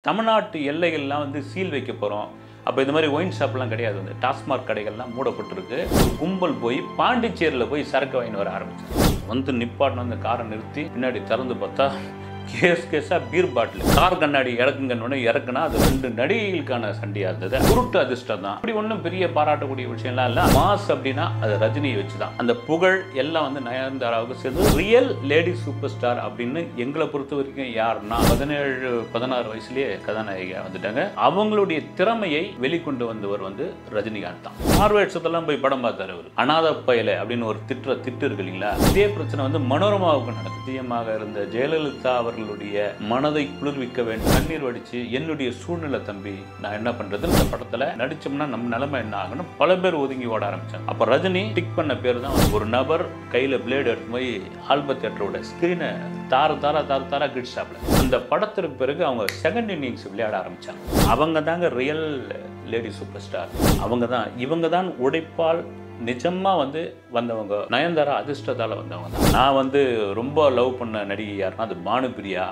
தமிழ்நாட்டு எல்லைகள்லாம் வந்து சீல் வைக்க போகிறோம். அப்போ இந்த மாதிரி ஒயின் ஷாப்லாம் கிடையாது. வந்து டாஸ்மாக் கடைகள்லாம் மூடப்பட்டிருக்கு. ஒரு கும்பல் போய் பாண்டிச்சேரியில் போய் சரக்கு வாங்கின்னு வர ஆரம்பிச்சாங்க. வந்து நிப்பாட்டின அந்த காரை நிறுத்தி பின்னாடி திறந்து பார்த்தா கேஸாக பீர் பாட்டில் கார் கண்ணாடி இறக்குங்கன்னு இறக்குனா அது 2 நடிகைகளுக்கான சண்டையாக இருந்தது. குருட்டு அதிர்ஷ்டம் தான். அப்படி ஒன்றும் பெரிய பாராட்டக்கூடிய விஷயம்லாம் இல்லை. மாஸ் அப்படின்னா அது ரஜினியை வச்சு தான். அந்த புகழ் எல்லாம் வந்து நயன்தாராவுக்கு சேர்ந்து ரியல் லேடி சூப்பர் ஸ்டார் அப்படின்னு எங்களை பொறுத்த வரைக்கும் யாருன்னா 17-16 வயசுலேயே கதாநாயகியாக வந்துட்டாங்க. அவங்களுடைய திறமையை வெளிக்கொண்டு வந்தவர் வந்து ரஜினிகாந்த் தான். பார்வையற்றதெல்லாம் போய் படம் பார்த்தார். அவர் அநாத பயலை அப்படின்னு ஒரு திட்டு இருக்கு இல்லைங்களா? இதே பிரச்சனை வந்து மனோரமாவுக்கு நடக்குது. சிஎம்மாக இருந்த ஜெயலலிதா அவர்களுடைய மனதை குளிர்விக்க வேண்டும். கண்ணீர் வடிச்சு என்னுடைய சூழ்நிலை தம்பி நான் என்ன பண்றது, இந்த படத்துல நடிச்சோம்னா நம்ம நிலைமை என்ன ஆகணும், பல பேர் ஒதுங்கி ஓட ஆரம்பிச்சாங்க. அப்ப ரஜினி டிக் பண்ண பேர் தான் ஒரு நபர் கையில பிளேடு எடுத்து போய் ஆல்பம் தியேட்டரோட ஸ்கிரீனை தார கிட்ஸ்டாப்ல அந்த படத்திற்கு பிறகு அவங்க செகண்ட் இன்னிங்ஸ் விளையாட ஆரம்பிச்சாங்க. அவங்க தாங்க ரியல் லேடி சூப்பர் ஸ்டார். இவங்க தான் உடைப்பால் நிஜமா வந்து வந்தவங்க. நயன்தாரா அதிர்ஷ்டத்தால வந்தவங்க தான். நான் வந்து ரொம்ப லவ் பண்ண நடிகை யாருன்னா அது பானுபிரியா.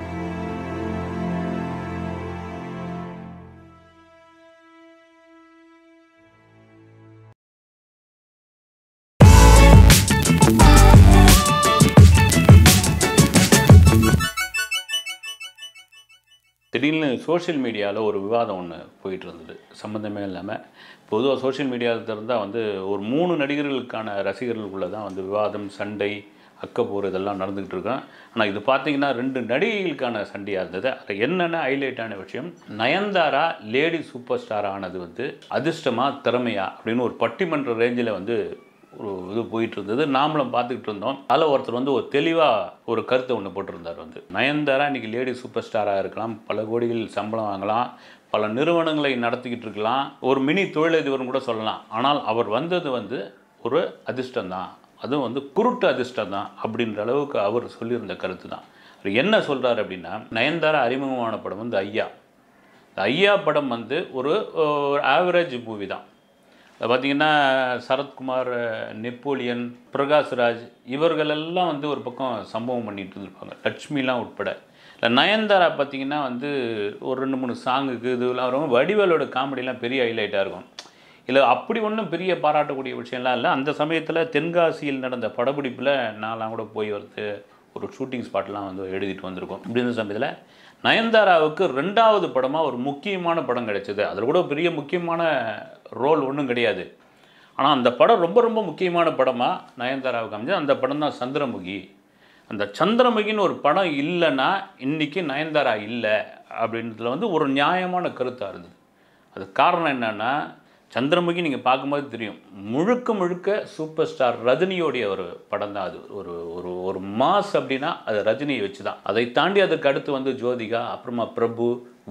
திடீர்னு சோஷியல் மீடியாவில் ஒரு விவாதம் ஒன்று போயிட்டு இருந்தது, சம்மந்தமே இல்லாமல். பொதுவாக சோஷியல் மீடியாவில் இருந்தால் வந்து ஒரு 3 நடிகர்களுக்கான ரசிகர்களுக்குள்ளே தான் வந்து விவாதம், சண்டை, அக்கப்போர் இதெல்லாம் நடந்துக்கிட்டு இருக்கோம். ஆனால் இது பார்த்தீங்கன்னா 2 நடிகைகளுக்கான சண்டையாக இருந்தது. அது என்னென்ன ஹைலைட்டான விஷயம், நயன்தாரா லேடி சூப்பர் ஸ்டார் ஆனது வந்து அதிர்ஷ்டமாக திறமையா அப்படின்னு ஒரு பட்டிமன்ற ரேஞ்சில் வந்து ஒரு இது போயிட்டு இருந்தது. நாமளும் பார்த்துக்கிட்டு இருந்தோம். அதில் ஒருத்தர் வந்து ஒரு தெளிவாக ஒரு கருத்தை ஒன்று போட்டிருந்தார். வந்து நயன்தாரா இன்றைக்கி லேடி சூப்பர் ஸ்டாராக இருக்கலாம், பல கோடிகள் சம்பளம் வாங்கலாம், பல நிறுவனங்களை நடத்திக்கிட்டு இருக்கலாம், ஒரு மினி தொழிலதிபர்னு கூட சொல்லலாம். ஆனால் அவர் வந்தது வந்து ஒரு அதிர்ஷ்டம் தான், அதுவும் வந்து குருட்டு அதிர்ஷ்டம் தான் அப்படின்ற அளவுக்கு அவர் சொல்லியிருந்த கருத்து தான். அவர் என்ன சொல்கிறார் அப்படின்னா, நயன்தாரா அறிமுகமான படம் வந்து ஐயா. ஐயா படம் வந்து ஒரு ஆவரேஜ் மூவி தான். பார்த்திங்கன்னா சரத்குமார், நெப்போலியன், பிரகாஷ்ராஜ் இவர்களெல்லாம் வந்து ஒரு பக்கம் சம்பவம் பண்ணிட்டு இருந்திருப்பாங்க, லட்சுமிலாம் உட்பட. இல்லை நயன்தாரா பார்த்திங்கன்னா வந்து ஒரு 2-3 சாங்குக்கு இதெல்லாம் வரும். வடிவேலோட காமெடிலாம் பெரிய ஹைலைட்டாக இருக்கும். இல்லை அப்படி ஒன்றும் பெரிய பாராட்டக்கூடிய விஷயம்லாம் இல்லை. அந்த சமயத்தில் தென்காசியில் நடந்த படப்பிடிப்பில் நான்லாம் கூட போய் வருது ஒரு ஷூட்டிங் ஸ்பாட்லாம் வந்து எழுதிட்டு வந்திருக்கோம். இப்படி இருந்த சமயத்தில் நயன்தாராவுக்கு 2வது படமாக ஒரு முக்கியமான படம் கிடைச்சது. அதில் கூட பெரிய முக்கியமான ரோல் ஒன்றும் கிடையாது. ஆனால் அந்த படம் ரொம்ப ரொம்ப முக்கியமான படமாக நயன்தாராவுக்கு அமைஞ்சது. அந்த படம் தான் சந்திரமுகி. அந்த சந்திரமுகின்னு ஒரு படம் இல்லைன்னா இன்றைக்கி நயன்தாரா இல்லை அப்படின்றதுல வந்து ஒரு நியாயமான கருத்தாக இருந்தது. அது காரணம் என்னென்னா, சந்திரமுகி நீங்கள் பார்க்கும்போது தெரியும், முழுக்க சூப்பர் ஸ்டார் ரஜினியோடைய ஒரு படம் தான் அது. ஒரு ஒரு ஒரு மாஸ் அப்படின்னா அது ரஜினியை வச்சு தான். அதை தாண்டி அதுக்கு அடுத்து வந்து ஜோதிகா, அப்புறமா பிரபு,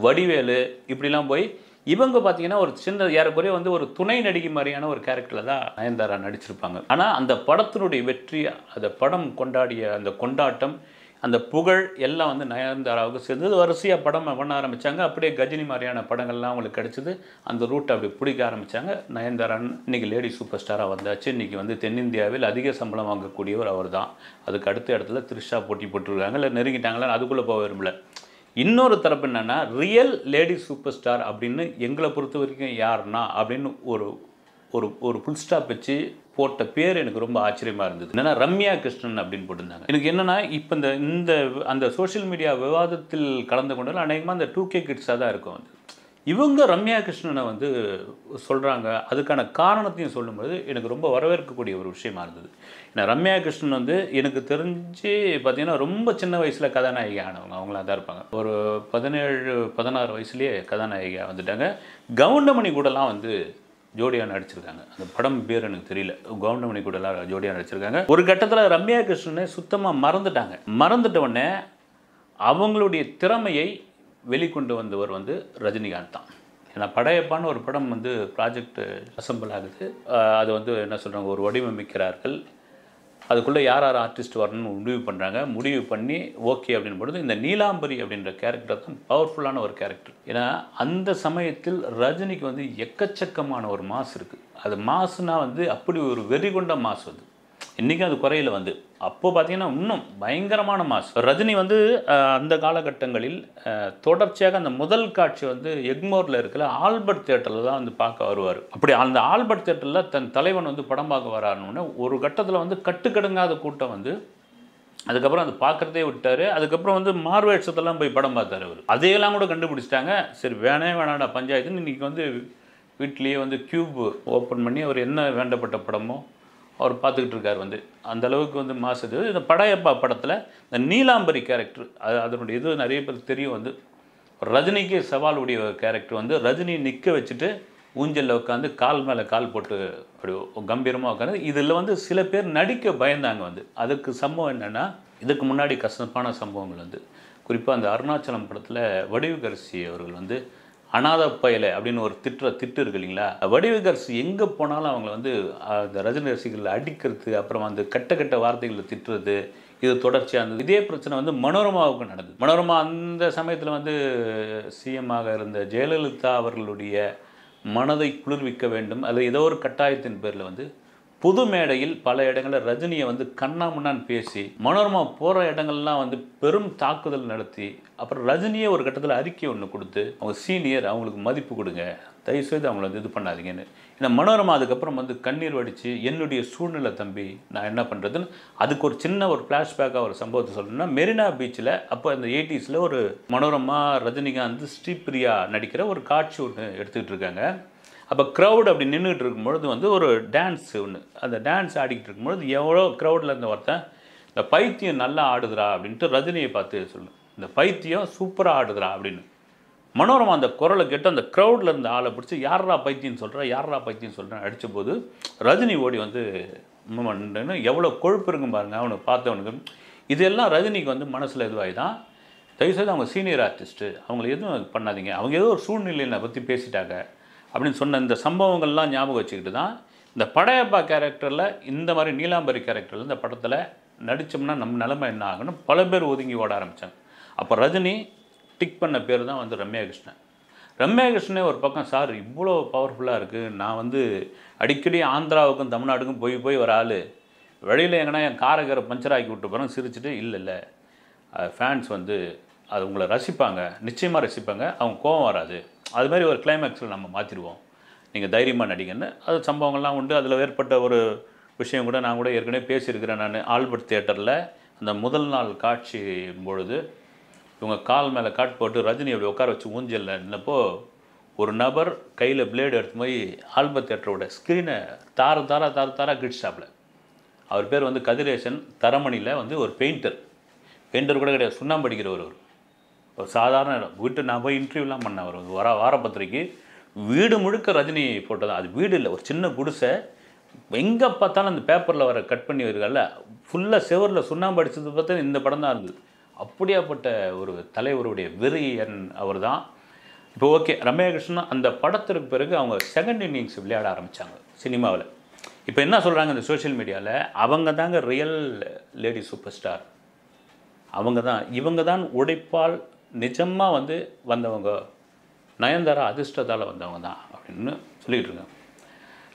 வடிவேலு இப்படிலாம் போய் இவங்க பார்த்தீங்கன்னா ஒரு சின்ன ஏறக்குறைய வந்து ஒரு துணை நடிகை மாதிரியான ஒரு கேரக்டரில் தான் நயன்தாரா நடிச்சிருப்பாங்க. ஆனால் அந்த படத்தினுடைய வெற்றி, அந்த படம் கொண்டாடிய அந்த கொண்டாட்டம், அந்த புகழ் எல்லாம் வந்து நயன்தாராவுக்கு சேர்ந்தது. வரிசையாக படம் பண்ண ஆரம்பித்தாங்க. அப்படியே கஜினி மாதிரியான படங்கள்லாம் அவங்களுக்கு கிடச்சிது. அந்த ரூட்டை அப்படி பிடிக்க ஆரம்பித்தாங்க. நயன்தாரா இன்றைக்கி லேடி சூப்பர் ஸ்டாராக வந்தாச்சு. இன்றைக்கி வந்து தென்னிந்தியாவில் அதிக சம்பளம் வாங்கக்கூடியவர் அவர் தான். அதுக்கு அடுத்த இடத்துல த்ரிஷா போட்டி போட்டுருக்காங்க. இல்லை நெருங்கிட்டாங்களா, அதுக்குள்ளே போக விரும்பல. இன்னொரு தரப்பு என்னென்னா, ரியல் லேடி சூப்பர் ஸ்டார் அப்படின்னு எங்களை பொறுத்த வரைக்கும் யாருன்னா அப்படின்னு ஒரு ஒரு ஒரு ஃபுல் ஸ்டாப் வச்சு போட்ட பேர் எனக்கு ரொம்ப ஆச்சரியமாக இருந்தது. என்னென்னா ரம்யா கிருஷ்ணன் அப்படின்னு போட்டிருந்தாங்க. எனக்கு என்னென்னா, இப்போ இந்த அந்த சோஷியல் மீடியா விவாதத்தில் கலந்து கொண்டாலும் அநேகமாக அந்த 2K கிட்ஸாக தான் இருக்கும். வந்து இவங்க ரம்யா கிருஷ்ணனை வந்து சொல்கிறாங்க. அதுக்கான காரணத்தையும் சொல்லும்போது எனக்கு ரொம்ப வரவேற்கக்கூடிய ஒரு விஷயமா இருந்தது. ஏன்னா ரம்யா கிருஷ்ணன் வந்து எனக்கு தெரிஞ்சு பார்த்திங்கன்னா ரொம்ப சின்ன வயசில் கதாநாயகி ஆனவங்க. அவங்களாம் தான் இருப்பாங்க. ஒரு 17-16 வயசுலேயே கதாநாயகியாக வந்துட்டாங்க. கவுண்டமணி கூடலாம் வந்து ஜோடியாக நடிச்சிருக்காங்க. அந்த படம் பேர் எனக்கு தெரியல. கவுண்டமணி கூடலாம் ஜோடியாக நடிச்சிருக்காங்க. ஒரு கட்டத்தில் ரம்யா கிருஷ்ணனை சுத்தமாக மறந்துட்டாங்க. மறந்துட்ட உடனே அவங்களுடைய திறமையை வெளிக்கொண்டு வந்தவர் வந்து ரஜினிகாந்த் தான். ஏன்னா படையப்பான்னு ஒரு படம் வந்து ப்ராஜெக்ட் அசம்பிள் ஆகுது. அது வந்து என்ன சொல்கிறாங்க, ஒரு வடிவமைக்கிறார்கள். அதுக்குள்ளே யார் ஆர்டிஸ்ட் வரணும்னு முடிவு பண்ணுறாங்க. முடிவு பண்ணி ஓகே அப்படின்னு பொழுது இந்த நீலாம்பரி அப்படின்ற கேரக்டர் தான் பவர்ஃபுல்லான ஒரு கேரக்டர். ஏன்னா அந்த சமயத்தில் ரஜினிக்கு வந்து எக்கச்சக்கமான ஒரு மாஸ் இருக்குது. அது மாசுனா வந்து அப்படி ஒரு வெறி கொண்ட மாஸ் வந்து இன்றைக்கும் அது குறையில வந்து அப்போ பார்த்தீங்கன்னா இன்னும் பயங்கரமான மாஸ். ரஜினி வந்து அந்த காலகட்டங்களில் தொடர்ச்சியாக அந்த முதல் காட்சி வந்து எக்மோரில் இருக்கிற ஆல்பர்ட் தியேட்டரில் தான் வந்து பார்க்க வருவார். அப்படி அந்த ஆல்பர்ட் தியேட்டரில் தன் தலைவன் வந்து படம் பார்க்க வராருன்னு ஒரு கட்டத்தில் வந்து கட்டுக்கடங்காத கூட்டம் வந்து அதுக்கப்புறம் அது பார்க்குறதே விட்டார். அதுக்கப்புறம் வந்து மார்வேட்சத்தெல்லாம் போய் படம் பார்த்தார் அவர். அதையெல்லாம் கூட கண்டுபிடிச்சிட்டாங்க. சரி வேணாடா பஞ்சாயத்துன்னு இன்றைக்கி வந்து வீட்லேயே வந்து கியூப் ஓப்பன் பண்ணி அவர் என்ன வேண்டப்பட்ட படமோ அவர் பார்த்துக்கிட்டு இருக்கார். வந்து அந்தளவுக்கு வந்து மாசுது. இந்த படையப்பா படத்தில் இந்த நீலாம்பரி கேரக்டர் அதனுடைய இது நிறைய பேருக்கு தெரியும். வந்து ரஜினிக்கு சவால் உடைய கேரக்டர் வந்து ரஜினி நிற்க வச்சுட்டு ஊஞ்சலில் உட்காந்து கால் மேலே கால் போட்டு அப்படி கம்பீரமாக உட்காந்து இதில் வந்து சில பேர் நடிக்க பயந்தாங்க. வந்து அதுக்கு சம்பவம் என்னென்னா, இதுக்கு முன்னாடி கசப்பான சம்பவங்கள் வந்து குறிப்பாக அந்த அருணாச்சலம் படத்தில் வடிவுகரசி அவர்கள் வந்து அநாத பயலை அப்படின்னு ஒரு திட்டு இருக்கு இல்லைங்களா. வடிவுகரசி எங்கே போனாலும் அவங்கள வந்து அந்த ரஜினி ரசிகர்கள் அடிக்கிறது, அப்புறம் வந்து கட்ட வார்த்தைகளில் திட்டுறது, இது தொடர்ச்சியாக இருந்தது. இதே பிரச்சனை வந்து மனோரமாவுக்கு நடந்தது. மனோரமா அந்த சமயத்தில் வந்து சிஎம்மாக இருந்த ஜெயலலிதா அவர்களுடைய மனதை குளிர்விக்க வேண்டும் அல்லது ஏதோ ஒரு கட்டாயத்தின் பேரில் வந்து பொது மேடையில் பல இடங்களில் ரஜினியை வந்து கண்ணாமுன்னான்னு பேசி மனோரமா போகிற இடங்கள்லாம் வந்து பெரும் தாக்குதல் நடத்தி அப்புறம் ரஜினியே ஒரு கட்டத்தில் அறிக்கை ஒன்று கொடுத்து அவங்க சீனியர் அவங்களுக்கு மதிப்பு கொடுங்க, தயவுசெய்து அவங்கள வந்து இது பண்ணாதீங்கன்னு. ஏன்னா மனோரமா அதுக்கப்புறம் வந்து கண்ணீர் வடித்து என்னுடைய சூழ்நிலை தம்பி நான் என்ன பண்ணுறதுன்னு அதுக்கு ஒரு சின்ன ஒரு ஃப்ளாஷ்பேக்காக ஒரு சம்பவத்தை சொல்லணும்னா, மெரினா பீச்சில் அப்போ இந்த 80s ஒரு மனோரமா ரஜினிகாந்த் ஸ்ரீபிரியா நடிக்கிற ஒரு காட்சி ஒன்று எடுத்துக்கிட்டு இருக்காங்க. அப்போ க்ரௌட் அப்படி நின்றுட்டு இருக்கும்பொழுது வந்து ஒரு டான்ஸ் ஒன்று, அந்த டான்ஸ் ஆடிக்கிட்டு இருக்கும்பொழுது எவ்வளோ க்ரௌடில் இருந்த ஒருத்தன் இந்த பைத்தியம் நல்லா ஆடுதுரா அப்படின்ட்டு ரஜினியை பார்த்து சொல்லணும், இந்த பைத்தியம் சூப்பராக ஆடுதுரா அப்படின்னு. மனோரமா அந்த குரலை கேட்டு அந்த க்ரௌடில் இருந்த ஆளை பிடிச்சி யாரா பைத்தியம் சொல்கிறேன் அடித்த போது ரஜினி ஓடி வந்து எவ்வளோ கொழுப்பு இருக்கும் பாருங்கள் அவனுக்கு பார்த்தவனுக்கு. இதெல்லாம் ரஜினிக்கு வந்து மனசில் இதுவாகி தான் தயவுசெய்து அவங்க சீனியர் ஆர்டிஸ்ட்டு அவங்கள எதுவும் பண்ணாதீங்க, அவங்க ஏதோ ஒரு சூழ்நிலையை பற்றி பேசிட்டாங்க அப்படின்னு சொன்ன இந்த சம்பவங்கள்லாம் ஞாபகம் வச்சுக்கிட்டு தான் இந்த படையப்பா கேரக்டரில் இந்த மாதிரி நீலாம்பரி கேரக்டரில் இந்த படத்தில் நடித்தோம்னா நம்ம நிலைமை என்ன ஆகுன்னு பல பேர் ஒதுங்கி ஓட ஆரம்பித்தாங்க. அப்போ ரஜினி டிக் பண்ண பேர் தான் வந்து ரம்யா கிருஷ்ணன். ரம்யா கிருஷ்ணனே ஒரு பக்கம் சார் இவ்வளோ பவர்ஃபுல்லாக இருக்குது, நான் வந்து அடிக்கடி ஆந்திராவுக்கும் தமிழ்நாடுக்கும் போய் வர ஆள், வழியில் எங்கன்னா என் காரை பஞ்சர் ஆக்கி விட்டு போகிறோம் சிரிச்சுட்டு இல்லை ஃபேன்ஸ் வந்து அது உங்களை ரசிப்பாங்க, நிச்சயமாக ரசிப்பாங்க, அவங்க கோபம் வராது, அது மாதிரி ஒரு கிளைமேக்ஸில் நம்ம மாற்றிடுவோம், நீங்கள் தைரியமாக நடிங்கன்னு அது சம்பவங்கள்லாம் உண்டு. அதில் ஏற்பட்ட ஒரு விஷயம் கூட நான் கூட ஏற்கனவே பேசியிருக்கிறேன். நான் ஆல்பர்ட் தியேட்டரில் அந்த முதல் நாள் காட்சி பொழுது இவங்க கால் மேலே காட் போட்டு ரஜினி அப்படி உட்கார வச்சு ஊஞ்சலில் நின்னப்போ ஒரு நபர் கையில் பிளேடு எடுத்து போய் ஆல்பர்ட் தியேட்டரோட ஸ்க்ரீனை தார கிட்ஸ்டாப்பில். அவர் பேர் வந்து கதிரேசன், தரமணியில் வந்து ஒரு பெயிண்டர் கூட கிடையாது, சுண்ணாம்பு அடிக்கிறவர். ஒரு சாதாரண வீட்டு நான் போய் இன்டர்வியூலாம் பண்ணேன். அவர் வாரப்பத்திரிக்கை வீடு முழுக்க ரஜினி ஃபோட்டோ தான். அது வீடு இல்லை, ஒரு சின்ன குடிசை, எங்கே பார்த்தாலும் அந்த பேப்பரில் வர கட் பண்ணி வருகல்ல ஃபுல்லாக செவரில் சுண்ணாம்பு அடித்தது பார்த்தா இந்த படம் தான் இருந்தது. அப்படியாப்பட்ட ஒரு தலைவருடைய வெறியன் அவர் தான். இப்போ ஓகே, ரம்யா கிருஷ்ணன் அந்த படத்திற்கு பிறகு அவங்க செகண்ட் இன்னிங்ஸ் விளையாட ஆரம்பித்தாங்க சினிமாவில். இப்போ என்ன சொல்கிறாங்க இந்த சோஷியல் மீடியாவில், அவங்க தாங்க ரியல் லேடி சூப்பர் ஸ்டார், இவங்க தான் உழைப்பால் நிஜமாக வந்து வந்தவங்க, நயன்தாரா அதிர்ஷ்டத்தால் வந்தவங்க தான் அப்படின்னு சொல்லிகிட்டு இருக்காங்க.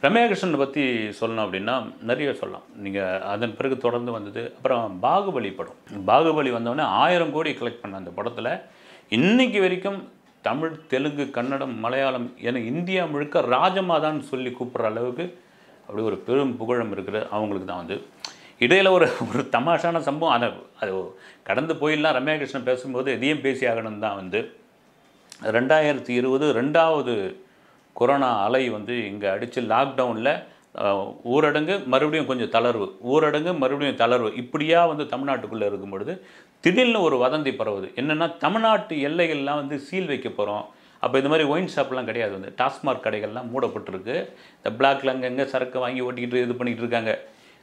ரம்யா கிருஷ்ணனை பற்றி சொல்லணும் அப்படின்னா நிறைய சொல்லலாம். நீங்கள் அதன் பிறகு தொடர்ந்து வந்தது. அப்புறம் பாகுபலி படம், பாகுபலி வந்தவொடனே 1000 கோடி கலெக்ட் பண்ண அந்த படத்தில் இன்றைக்கி வரைக்கும் தமிழ், தெலுங்கு, கன்னடம், மலையாளம் என இந்தியா முழுக்க ராஜமாதான்னு சொல்லி கூப்பிட்ற அளவுக்கு அப்படி ஒரு பெரும் புகழம் இருக்கிற அவங்களுக்கு தான் வந்து இடையில் ஒரு தமாஷான சம்பவம். அது கடந்து போயிடலாம். ரம்யா கிருஷ்ணன் பேசும்போது எதையும் பேசி ஆகணும் தான் வந்து 2020 2வது கொரோனா அலை வந்து இங்கே அடித்து லாக்டவுனில் ஊரடங்கு மறுபடியும் கொஞ்சம் தளர்வு, ஊரடங்கு மறுபடியும் தளர்வு, இப்படியா வந்து தமிழ்நாட்டுக்குள்ளே இருக்கும் பொழுது திடீர்னு ஒரு வதந்தி பரவுது. என்னென்னா தமிழ்நாட்டு எல்லைகள்லாம் வந்து சீல் வைக்க போகிறோம். அப்போ இந்த மாதிரி ஒயின் ஷாப்லாம் கிடையாது, வந்து டாஸ்மார்க் கடைகள்லாம் மூடப்பட்டிருக்கு. இந்த பிளாக்ல அங்கங்கே சரக்கு வாங்கி ஓட்டிக்கிட்டு இது பண்ணிகிட்டு இருக்காங்க.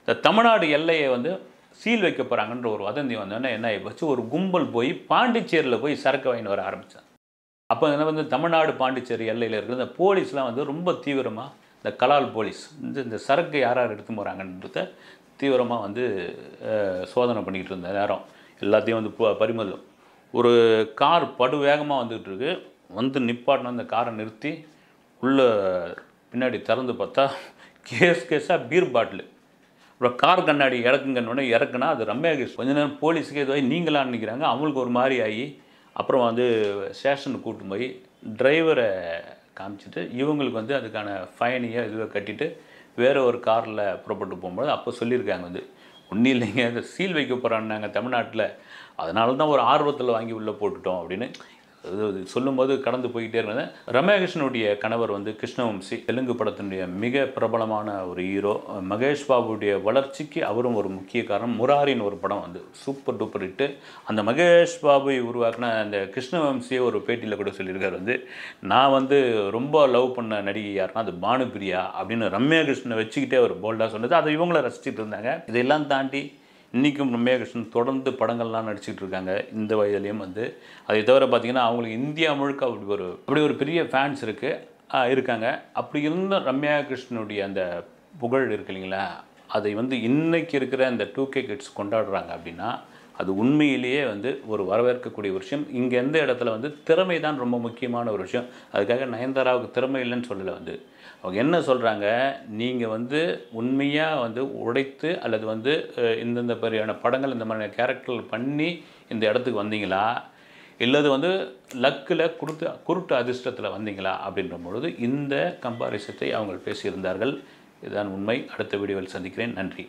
இந்த தமிழ்நாடு எல்லையை வந்து சீல் வைக்க போகிறாங்கன்ற ஒரு வதந்தி வந்தோடனே என்ன ஆகி போச்சு, ஒரு கும்பல் போய் பாண்டிச்சேரியில் போய் சரக்கு வாங்கிட்டு வர ஆரம்பித்தாங்க. அப்போ வந்து தமிழ்நாடு பாண்டிச்சேரி எல்லையில் இருக்கிற இந்த போலீஸ்லாம் வந்து ரொம்ப தீவிரமாக, இந்த கலால் போலீஸ் இந்த சரக்கு யார் எடுத்து போகிறாங்கன்றத தீவிரமாக வந்து சோதனை பண்ணிக்கிட்டு இருந்த நேரம் எல்லாத்தையும் வந்து பறிமுதல். ஒரு கார் படு வேகமாக வந்துக்கிட்டு இருக்கு, வந்து நிப்பாட்டின அந்த காரை நிறுத்தி உள்ளே பின்னாடி திறந்து பார்த்தா கேஸாக பீர் பாட்டிலு. அப்புறம் கார் கண்ணாடி இறக்குங்கன்னு இறக்குனா அது ரம்யா கிருஷ்ணன் கொஞ்ச நேரம் போலீஸுக்கு எதுவாகி நீங்களான்னு நிற்கிறாங்க. அவங்களுக்கு ஒரு மாதிரி ஆகி அப்புறம் வந்து ஸ்டேஷனுக்கு கூப்பிட்டு போய் டிரைவரை காமிச்சிட்டு இவங்களுக்கு வந்து அதுக்கான ஃபைனையோ இதுவை கட்டிட்டு வேறு ஒரு காரில் புறப்பட்டு போகும்போது அப்போ சொல்லியிருக்காங்க வந்து ஒன்றும் இல்லைங்க அதை சீல் வைக்க போகிறான்னாங்க தமிழ்நாட்டில், அதனால தான் ஒரு ஆர்வத்தில் வாங்கி உள்ளே போட்டுட்டோம் அப்படின்னு அது சொல்லும்போது கடந்து போய்கிட்டே இருந்தேன். ரம்யா கிருஷ்ணனுடைய கணவர் வந்து கிருஷ்ணவம்சி, தெலுங்கு படத்தினுடைய மிக பிரபலமான ஒரு ஹீரோ. மகேஷ் பாபுடைய வளர்ச்சிக்கு அவரும் ஒரு முக்கிய காரணம். முராரின்னு ஒரு படம் வந்து சூப்பர் டூப்பர் ஹிட்டு. அந்த மகேஷ் பாபு உருவாக்கின அந்த கிருஷ்ணவம்சியை ஒரு பேட்டியில் கூட சொல்லியிருக்காரு வந்து நான் வந்து ரொம்ப லவ் பண்ண நடிகை யாருன்னா அது பானுபிரியா அப்படின்னு ரம்யா கிருஷ்ணனை வச்சுக்கிட்டே அவர் போல்டாக சொன்னது. அதை இவங்கள ரசிச்சுட்டு இருந்தாங்க. இதெல்லாம் தாண்டி இன்றைக்கும் ரம்யா கிருஷ்ணன் தொடர்ந்து படங்கள்லாம் நடிச்சிட்டு இருக்காங்க இந்த வயதுலேயும் வந்து. அதை தவிர பார்த்திங்கன்னா அவங்களுக்கு இந்தியா முழுக்க அப்படி ஒரு பெரிய ஃபேன்ஸ் இருக்காங்க. அப்படி இருந்த ரம்யா கிருஷ்ணனுடைய அந்த புகழ் இருக்கு இல்லைங்களா, அதை வந்து இன்றைக்கி இருக்கிற அந்த 2K கிட்ஸ் கொண்டாடுறாங்க அப்படின்னா அது உண்மையிலேயே வந்து ஒரு வரவேற்கக்கூடிய ஒரு விஷயம். இங்கே எந்த இடத்துல வந்து திறமை தான் ரொம்ப முக்கியமான ஒரு விஷயம். அதுக்காக நயன்தாராவுக்கு திறமை இல்லைன்னு சொல்லலை வந்து. அவங்க என்ன சொல்கிறாங்க, நீங்கள் வந்து உண்மையாக வந்து உழைத்து அல்லது வந்து இந்தந்த மாதிரியான படங்கள் இந்த மாதிரியான கேரக்டர்கள் பண்ணி இந்த இடத்துக்கு வந்தீங்களா, இல்லது வந்து லக்கில் குருட்டு அதிர்ஷ்டத்தில் வந்தீங்களா அப்படின்ற பொழுது இந்த கம்பாரிசத்தை அவங்க பேசியிருந்தார்கள். இதுதான் உண்மை. அடுத்த வீடியோவில் சந்திக்கிறேன். நன்றி.